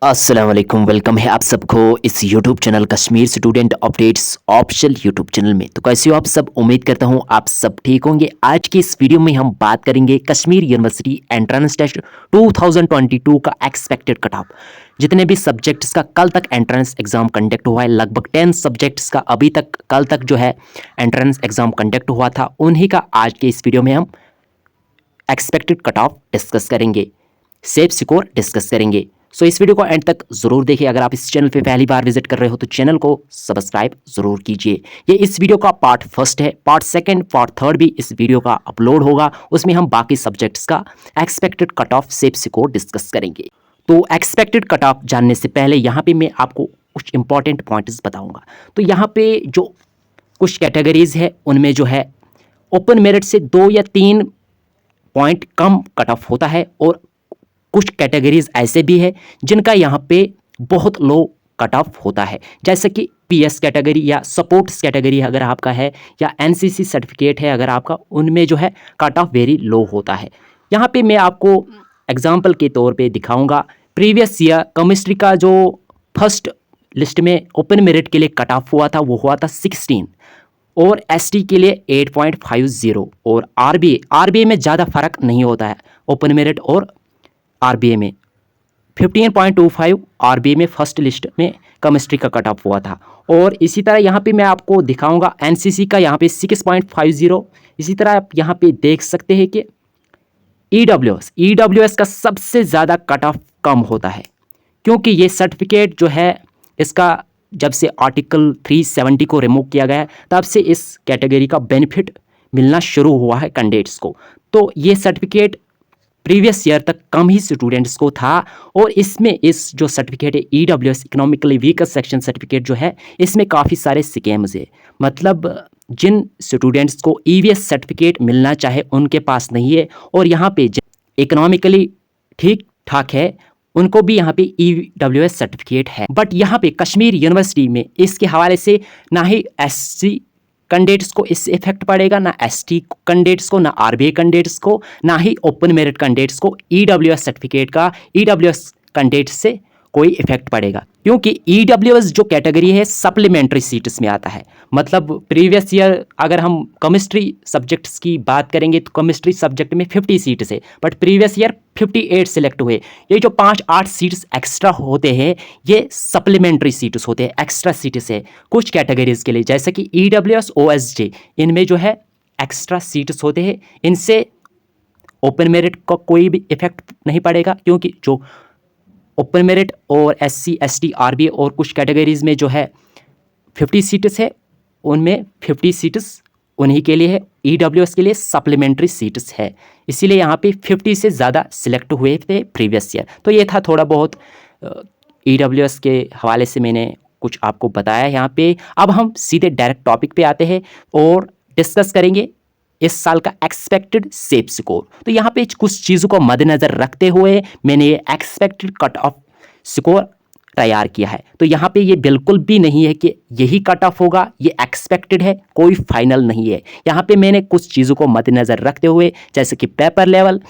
अस्सलाम वालेकुम, वेलकम है आप सबको इस YouTube channel Kashmir student updates official YouTube channel में। तो कैसे हो आप सब? उम्मीद करता हूँ आप सब ठीक होंगे। आज की इस वीडियो में हम बात करेंगे कश्मीर यूनिवर्सिटी एंट्रेंस टेस्ट 2022 का एक्सपेक्टेड कट ऑफ। जितने भी सब्जेक्ट्स का कल तक एंट्रेंस एग्जाम कंडक्ट हुआ है, लगभग 10 सब्जेक्ट्स का अभी तक कल तक जो है एंट्रेंस एग्जाम कंडक्ट हुआ था, उन्हीं का आज के इस वीडियो में हम एक्सपेक्टेड कट ऑफ डिस्कस करेंगे, सेफ स्कोर डिस्कस करेंगे। सो इस वीडियो को एंड तक जरूर देखिए। अगर आप इस चैनल पे पहली बार विजिट कर रहे हो तो चैनल को सब्सक्राइब जरूर कीजिए। ये इस वीडियो का पार्ट फर्स्ट है, पार्ट सेकंड पार्ट थर्ड भी इस वीडियो का अपलोड होगा, उसमें हम बाकी सब्जेक्ट्स का expected cut off safe score discuss करेंगे। तो एक्सपेक्टेड कट ऑफ जानने से पहले यहाँ पे मैं आपको कुछ इंपॉर्टेंट पॉइंट्स बताऊंगा। तो यहाँ पे जो कुछ कैटेगरीज है उनमें जो है ओपन मेरिट से 2 या 3 पॉइंट कम कट ऑफ होता है, और कुछ कैटेगरीज ऐसे भी है जिनका यहाँ पे बहुत लो कट ऑफ होता है, जैसे कि पीएस कैटेगरी या सपोर्ट्स कैटेगरी अगर आपका है, या एनसीसी सर्टिफिकेट है अगर आपका, उनमें जो है कट ऑफ वेरी लो होता है। यहाँ पे मैं आपको एग्जांपल के तौर पे दिखाऊंगा। प्रीवियस ईयर केमिस्ट्री का जो फर्स्ट लिस्ट में ओपन मेरिट के लिए कट ऑफ हुआ था वो हुआ था 16, और एसटी के लिए 8.50, और आरबीए में ज़्यादा फर्क नहीं होता है ओपन मेरिट और आरबीए में। 15.25 आरबीए में फर्स्ट लिस्ट में केमिस्ट्री का कट ऑफ हुआ था। और इसी तरह यहाँ पे मैं आपको दिखाऊंगा एनसीसी का यहाँ पे 6.50। इसी तरह आप यहाँ पे देख सकते हैं कि ईडब्ल्यूएस का सबसे ज़्यादा कट ऑफ कम होता है, क्योंकि ये सर्टिफिकेट जो है इसका जब से आर्टिकल 370 को रिमूव किया गया है तब से इस कैटेगरी का बेनिफिट मिलना शुरू हुआ है कैंडिडेट्स को। तो ये सर्टिफिकेट प्रीवियस ईयर तक कम ही स्टूडेंट्स को था, और इसमें इस जो सर्टिफिकेट है EWS economically weaker section certificate जो है, इसमें काफ़ी सारे स्कैम्स है। मतलब जिन स्टूडेंट्स को ईवीएस सर्टिफिकेट मिलना चाहे उनके पास नहीं है, और यहाँ पे इकोनॉमिकली ठीक ठाक है उनको भी यहाँ पे ईडब्ल्यूएस सर्टिफिकेट है। बट यहाँ पे कश्मीर यूनिवर्सिटी में इसके हवाले से ना ही एससी कैंडिडेट्स को इससे इफेक्ट पड़ेगा, ना एसटी कैंडिडेट्स को, ना आरबीए कैंडिडेट्स को, ना ही ओपन मेरिट कैंडिडेट्स को ईडब्ल्यूएस सर्टिफिकेट का ईडब्ल्यूएस कैंडिडेट्स से कोई इफेक्ट पड़ेगा, क्योंकि ईडब्ल्यूएस जो कैटेगरी है सप्लीमेंट्री सीट्स में आता है। मतलब प्रीवियस ईयर अगर हम केमिस्ट्री सब्जेक्ट्स की बात करेंगे तो केमिस्ट्री सब्जेक्ट में 50 सीट्स है, बट प्रीवियस ईयर 58 सिलेक्ट हुए। ये जो 5-8 सीट्स एक्स्ट्रा होते हैं ये सप्लीमेंट्री सीट्स होते हैं, एक्स्ट्रा सीट्स है कुछ कैटेगरीज के लिए, जैसे कि ईडब्ल्यूएस ओएसजे, इनमें जो है एक्स्ट्रा सीट्स होते हैं। इनसे ओपन मेरिट का कोई भी इफेक्ट नहीं पड़ेगा, क्योंकि जो ओपन मेरिट और एससी एसटी आरबीए और कुछ कैटेगरीज में जो है 50 सीट्स है, उनमें 50 सीट्स उन्हीं के लिए है, ईडब्ल्यूएस के लिए सप्लीमेंट्री सीट्स है। इसीलिए यहाँ पे 50 से ज़्यादा सिलेक्ट हुए थे प्रीवियस ईयर। तो ये था थोड़ा बहुत ईडब्ल्यूएस के हवाले से मैंने कुछ आपको बताया यहाँ पे। अब हम सीधे डायरेक्ट टॉपिक पे आते हैं और डिस्कस करेंगे इस साल का एक्सपेक्टेड सेफ स्कोर। तो यहाँ पे कुछ चीज़ों को मद्देनज़र रखते हुए मैंने ये एक्सपेक्टेड कट ऑफ स्कोर तैयार किया है। तो यहाँ पे ये बिल्कुल भी नहीं है कि यही कट ऑफ होगा, ये एक्सपेक्टेड है, कोई फाइनल नहीं है। यहाँ पे मैंने कुछ चीज़ों को मद्देनज़र रखते हुए, जैसे कि पेपर लेवल,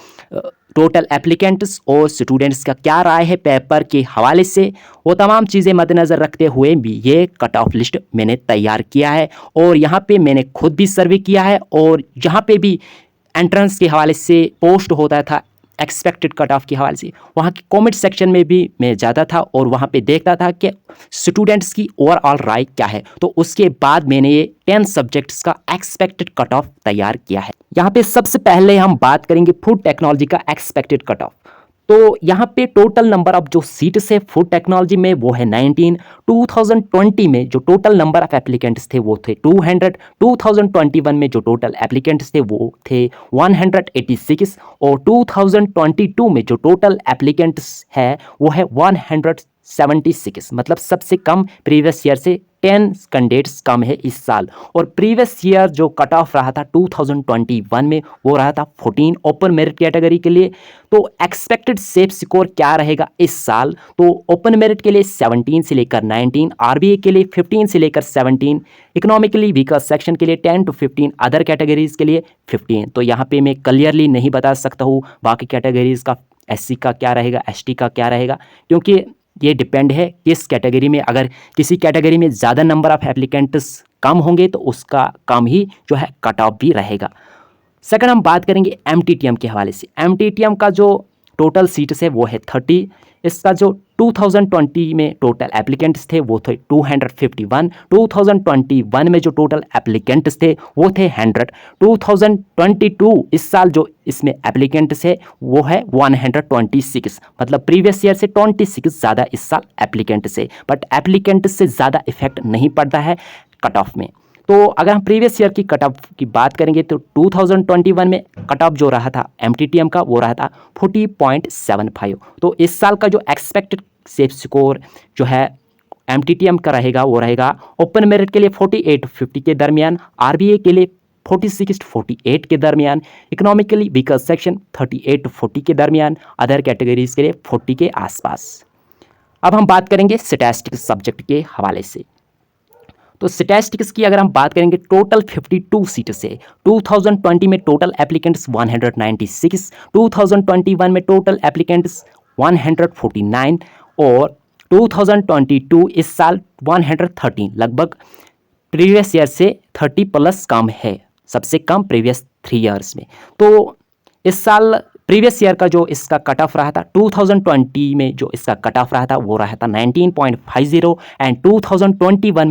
टोटल एप्लीकेंट्स और स्टूडेंट्स का क्या राय है पेपर के हवाले से, वो तमाम चीज़ें मद्देनज़र रखते हुए भी ये कट ऑफ लिस्ट मैंने तैयार किया है। और यहाँ पे मैंने खुद भी सर्वे किया है, और जहाँ पे भी एंट्रेंस के हवाले से पोस्ट होता था एक्सपेक्टेड कट ऑफ के हवाले से, वहाँ के कमेंट सेक्शन में भी मैं जाता था और वहाँ पे देखता था कि स्टूडेंट्स की ओवरऑल राय क्या है। तो उसके बाद मैंने ये 10 सब्जेक्ट्स का एक्सपेक्टेड कट ऑफ तैयार किया है। यहाँ पे सबसे पहले हम बात करेंगे फूड टेक्नोलॉजी का एक्सपेक्टेड कट ऑफ। तो यहाँ पे टोटल नंबर ऑफ जो सीट्स है फूड टेक्नोलॉजी में वो है 19। 2020 में जो टोटल नंबर ऑफ एप्लीकेंट्स थे वो थे 200। 2021 में जो टोटल एप्लीकेंट्स थे वो थे 186, और 2022 में जो टोटल एप्लीकेंट्स है वो है 176। मतलब सबसे कम प्रीवियस ईयर से 10 कैंडिडेट्स कम है इस साल। और प्रीवियस ईयर जो कट ऑफ रहा था 2021 में वो रहा था 14 ओपन मेरिट कैटेगरी के लिए। तो एक्सपेक्टेड सेफ स्कोर क्या रहेगा इस साल? तो ओपन मेरिट के लिए 17 से लेकर 19, आरबीए के लिए 15 से लेकर 17, इकोनॉमिकली वीकर सेक्शन के लिए 10 to 15, अदर कैटेगरीज के लिए 15। तो यहाँ पे मैं क्लियरली नहीं बता सकता हूँ बाकी कैटेगरीज का एससी का क्या रहेगा, एसटी का क्या रहेगा, क्योंकि ये डिपेंड है किस कैटेगरी में, अगर किसी कैटेगरी में ज़्यादा नंबर ऑफ़ एप्लीकेंट्स कम होंगे तो उसका कम ही जो है कट ऑफ भी रहेगा। सेकंड हम बात करेंगे एमटीटीएम के हवाले से। एमटीटीएम का जो टोटल सीट्स है वो है 30। इसका जो 2020 में टोटल एप्लीकेंट्स थे वो थे 251। 2021 में जो टोटल एप्लीकेंट्स थे वो थे 100। 2022 इस साल जो इसमें एप्लीकेंट्स है वो है 126, मतलब प्रीवियस ईयर से 26 ज़्यादा इस साल एप्लीकेंट्स है, बट एप्लीकेंट्स से ज़्यादा इफेक्ट नहीं पड़ता है कट ऑफ में। तो अगर हम प्रीवियस ईयर की कट ऑफ की बात करेंगे तो 2021 में कट ऑफ जो रहा था एमटीटीएम का वो रहा था 40.75। तो इस साल का जो एक्सपेक्टेड सेफ स्कोर जो है एमटीटीएम का रहेगा वो रहेगा ओपन मेरिट के लिए 48-50 के दरमियान, आरबीए के लिए 46-48 के दरमियान, इकोनॉमिकली वीकर सेक्शन 38-40 के दरमियान, अदर कैटेगरीज के लिए 40 के आसपास। अब हम बात करेंगे स्टैटिस्टिक्स सब्जेक्ट के हवाले से। तो स्टैटिस्टिक्स की अगर हम बात करेंगे टोटल 52 सीट से 2020 में टोटल एप्लीकेंट्स 196, 2021 में टोटल एप्लीकेंट्स 149 और 2022 इस साल 113, लगभग प्रीवियस ईयर से 30 प्लस कम है, सबसे कम प्रीवियस 3 ईयर्स में। तो इस साल प्रीवियस ईयर का जो इसका कट ऑफ रहा था 2020 में जो इसका कट ऑफ रहा था वो रहा था 19.50 एंड 2021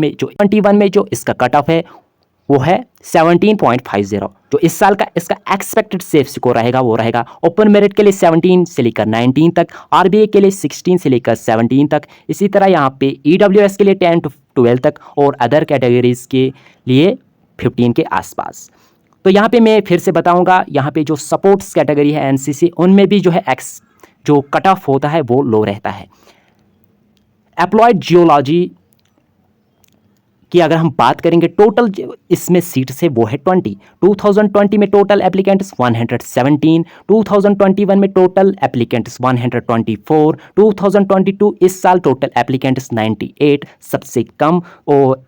में जो इसका कट ऑफ है वो है 17.50। जो इस साल का इसका एक्सपेक्टेड सेफ स्कोर रहेगा वो रहेगा ओपन मेरिट के लिए 17 से लेकर 19 तक, आरबीए के लिए 16 से लेकर 17 तक, इसी तरह यहाँ पे ईडब्ल्यूएस के लिए 10 to 12 तक और अदर कैटेगरीज के लिए 15 के आसपास। तो यहाँ पे मैं फिर से बताऊंगा, यहाँ पे जो सपोर्ट्स कैटेगरी है एनसीसी उनमें भी जो है जो कट ऑफ होता है वो लो रहता है। एप्लॉयड जियोलॉजी की अगर हम बात करेंगे टोटल इसमें सीट्स है वो है 20। 2020 में टोटल एप्लीकेंट्स 117, 2021 में टोटल एप्लीकेंट्स 124, 2022 इस साल टोटल एप्लीकेंट्स 98, सबसे कम। और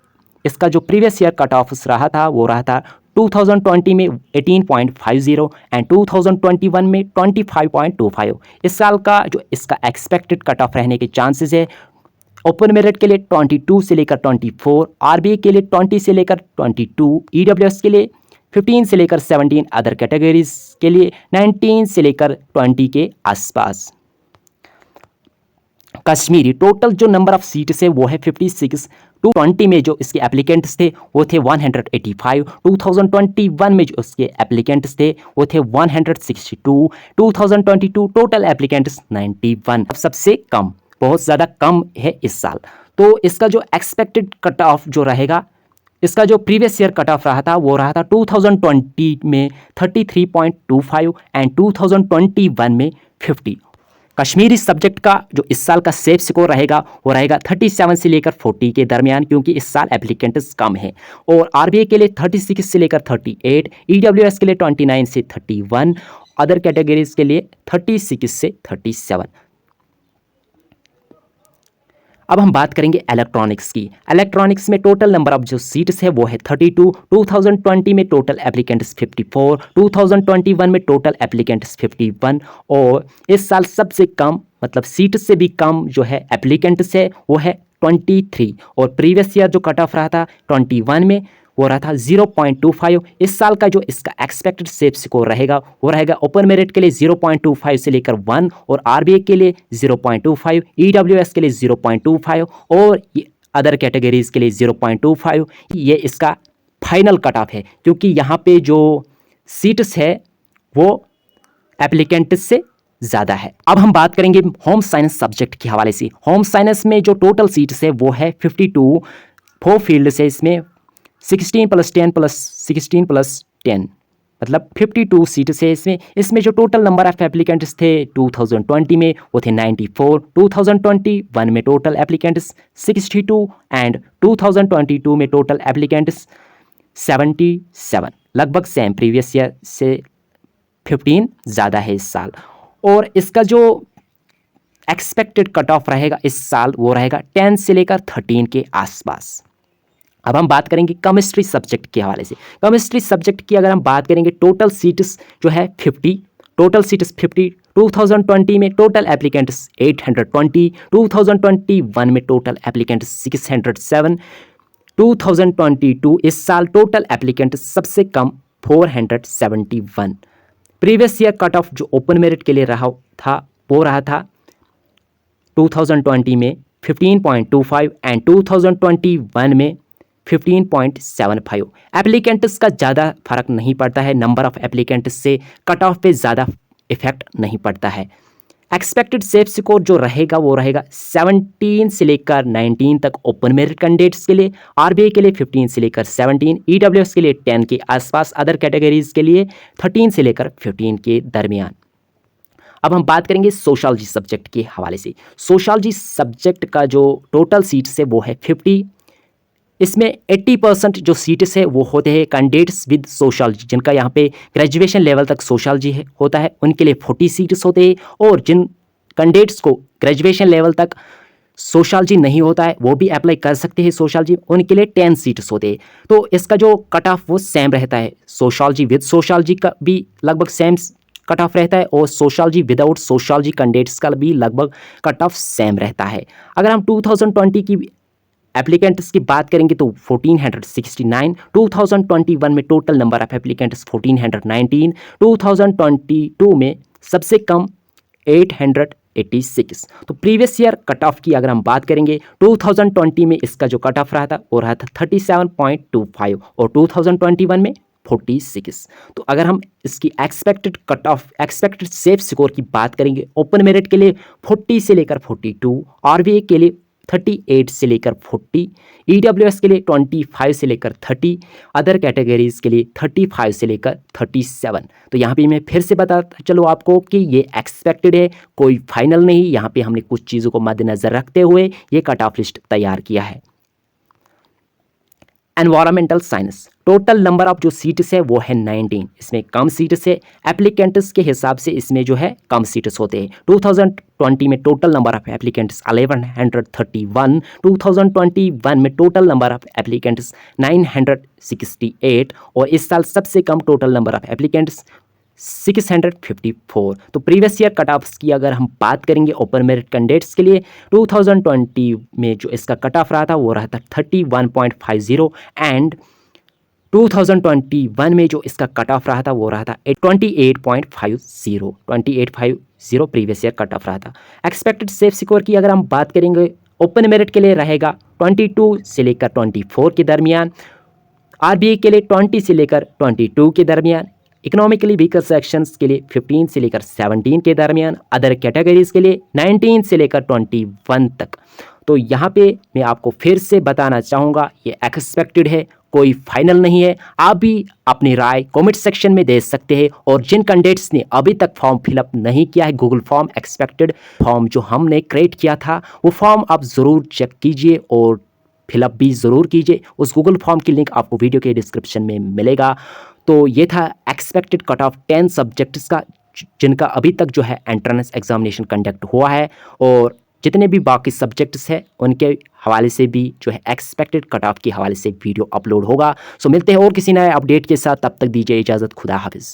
इसका जो प्रीवियस ईयर कट ऑफ रहा था वो रहा था 2020 में 18.50 एंड 2021 में 25.25। इस साल का जो इसका एक्सपेक्टेड कट ऑफ रहने के चांसेस है ओपन मेरिट के लिए 22 से लेकर 24, आरबीए के लिए 20 से लेकर 22, ईडब्ल्यूएस के लिए 15 से लेकर 17, अदर कैटेगरीज के लिए 19 से लेकर 20 के आसपास। कश्मीरी टोटल जो नंबर ऑफ सीट्स है वो है 56। 2020 में जो इसके एप्लीकेंट्स थे वो थे 185, 2021 में जो इसके एप्लीकेंट्स थे वो थे 162, 2022 टोटल एप्लीकेंट्स 91, अब सबसे कम, बहुत ज़्यादा कम है इस साल। तो इसका जो एक्सपेक्टेड कट ऑफ जो रहेगा, इसका जो प्रीवियस ईयर कट ऑफ रहा था वो रहा था 2020 में 33.25 एंड 2021 में 50। कश्मीरी सब्जेक्ट का जो इस साल का सेफ स्कोर रहेगा वो रहेगा 37 से लेकर 40 के दरमियान, क्योंकि इस साल एप्लीकेंट्स कम है। और आरबीए के लिए 36 से लेकर 38, ईडब्ल्यूएस के लिए 29 से 31, अदर कैटेगरीज के लिए 36 से 37। अब हम बात करेंगे इलेक्ट्रॉनिक्स की। इलेक्ट्रॉनिक्स में टोटल नंबर ऑफ जो सीट्स है वो है 32। 2020 में टोटल एप्लीकेंट्स 54, 2021 में टोटल एप्लीकेंट्स 51 और इस साल सबसे कम, मतलब सीट से भी कम जो है एप्लीकेंट्स है वो है 23। और प्रीवियस ईयर जो कट ऑफ रहा था 21 में वो रहा था 0.25। इस साल का जो इसका एक्सपेक्टेड सेफ स्कोर रहेगा वो रहेगा ओपन मेरिट के लिए 0.25 से लेकर 1 और आरबीए के लिए 0.25, ईडब्ल्यूएस के लिए 0.25 और अदर कैटेगरीज के लिए 0.25। ये इसका फाइनल कट ऑफ है, क्योंकि यहाँ पे जो सीट्स है वो एप्लीकेंट्स से ज़्यादा है। अब हम बात करेंगे होम साइंस सब्जेक्ट के हवाले से। होम साइंस में जो टोटल सीट्स है वो है 52। 4 फील्ड से इसमें 16 + 10 + 16 + 10, मतलब 52 सीट्स है इसमें जो टोटल नंबर ऑफ एप्लीकेंट्स थे 2020 में वो थे 94, 2021 में टोटल एप्लीकेंट्स 62 एंड 2022 में टोटल एप्लीकेंट्स 77, लगभग सेम, प्रीवियस ईयर से 15 ज़्यादा है इस साल। और इसका जो एक्सपेक्टेड कट ऑफ रहेगा इस साल वो रहेगा 10 से लेकर 13 के आसपास। अब हम बात करेंगे केमिस्ट्री सब्जेक्ट के हवाले से। केमिस्ट्री सब्जेक्ट की अगर हम बात करेंगे टोटल सीट्स जो है 50, टोटल सीट्स 50, 2020 में टोटल एप्लीकेंट्स 820, 2021 में टोटल एप्लीकेंट्स 607, 2022 इस साल टोटल एप्लीकेंट सबसे कम 471। प्रीवियस ईयर कट ऑफ जो ओपन मेरिट के लिए रहा था वो रहा था 2020 में 15.25 एंड 2021 में 15.75। एप्लीकेंट्स का ज़्यादा फर्क नहीं पड़ता है, नंबर ऑफ एप्लीकेंट्स से कट ऑफ पे ज़्यादा इफेक्ट नहीं पड़ता है। एक्सपेक्टेड सेफ स्कोर जो रहेगा वो रहेगा 17 से लेकर 19 तक ओपन मेरिट कैंडिडेट्स के लिए, आरबीआई के लिए 15 से लेकर 17, ईडब्ल्यूएस के लिए 10 के आसपास, अदर कैटेगरीज के लिए 13 से लेकर 15 के दरमियान। अब हम बात करेंगे सोशियोलॉजी सब्जेक्ट के हवाले से। सोशियोलॉजी सब्जेक्ट का जो टोटल सीट्स है वो है 50। इसमें 80% जो सीट्स है वो होते हैं कैंडिडेट्स विद सोशियोलॉजी, जिनका यहाँ पे ग्रेजुएशन लेवल तक सोशियोलॉजी होता है, उनके लिए 40 सीट्स होते हैं। और जिन कैंडिडेट्स को ग्रेजुएशन लेवल तक सोशियोलॉजी नहीं होता है वो भी अप्लाई कर सकते हैं सोशियोलॉजी, उनके लिए 10 सीट्स होते हैं। तो इसका जो कट ऑफ वो सेम रहता है, सोशियोलॉजी विद सोशियोलॉजी का भी लगभग सेम कट ऑफ रहता है और सोशियोलॉजी विदाउट सोशियोलॉजी कैंडिडेट्स का भी लगभग कट ऑफ सेम रहता है। अगर हम 2020 की एप्लीकेंट्स की बात करेंगे तो 1469, 2021 में टोटल नंबर ऑफ एप्लीकेंट्स 1419, 2022 में सबसे कम 886। तो प्रीवियस ईयर कट ऑफ की अगर हम बात करेंगे 2020 में इसका जो कट ऑफ रहा था वो रहा था 37.25 और 2021 में 46। तो अगर हम इसकी expected cut off, expected safe score की बात करेंगे ओपन मेरिट के लिए 40 से लेकर 42, आरबीआई के लिए 38 से लेकर 40, ईडब्ल्यूएस के लिए 25 से लेकर 30, अदर कैटेगरीज के लिए 35 से लेकर 37। तो यहाँ पे मैं फिर से बताता चलो आपको कि ये एक्सपेक्टेड है, कोई फाइनल नहीं। यहाँ पे हमने कुछ चीज़ों को मद्देनज़र रखते हुए ये कट ऑफ लिस्ट तैयार किया है। Environmental science total number of जो सीट्स है वो है 19। इसमें कम सीट्स है, एप्लीकेंट्स के हिसाब से इसमें जो है कम सीट्स होते हैं। 2020 में टोटल नंबर ऑफ एप्लीकेंट्स 1131, 2021 में टोटल नंबर ऑफ एप्लीकेंट्स 968 और इस साल सबसे कम टोटल नंबर ऑफ एप्लीकेंट्स 654। तो प्रीवियस ईयर कट ऑफ्स की अगर हम बात करेंगे ओपन मेरिट कैंडिडेट्स के लिए 2020 में जो इसका कट ऑफ रहा था वो रहा था 31.50 एंड 2021 में जो इसका कट ऑफ रहा था वो रहा था 28.50 प्रीवियस ईयर कट ऑफ रहा था। एक्सपेक्टेड सेफ स्कोर की अगर हम बात करेंगे ओपन मेरिट के लिए रहेगा 22 से लेकर 24 के दरमियान, आरबीआई के लिए 20 से लेकर 22 के दरमियान, इकोनॉमिकली वीकर सेक्शंस के लिए 15 से लेकर 17 के दरमियान, अदर कैटेगरीज के लिए 19 से लेकर 21 तक। तो यहाँ पे मैं आपको फिर से बताना चाहूँगा ये एक्सपेक्टेड है, कोई फाइनल नहीं है। आप भी अपनी राय कमेंट सेक्शन में दे सकते हैं और जिन कैंडिडेट्स ने अभी तक फॉर्म फिलअप नहीं किया है, गूगल फॉर्म एक्सपेक्टेड फॉर्म जो हमने क्रिएट किया था वो फॉर्म आप ज़रूर चेक कीजिए और फिलअप भी ज़रूर कीजिए। उस गूगल फॉर्म की लिंक आपको वीडियो के डिस्क्रिप्शन में मिलेगा। तो ये था एक्सपेक्टेड कट ऑफ 10 सब्जेक्ट्स का जिनका अभी तक जो है एंट्रेंस एग्जामिनेशन कंडक्ट हुआ है और जितने भी बाकी सब्जेक्ट्स हैं उनके हवाले से भी जो है एक्सपेक्टेड कट ऑफ के हवाले से वीडियो अपलोड होगा। सो मिलते हैं और किसी नए अपडेट के साथ, तब तक दीजिए इजाज़त, खुदा हाफिज़।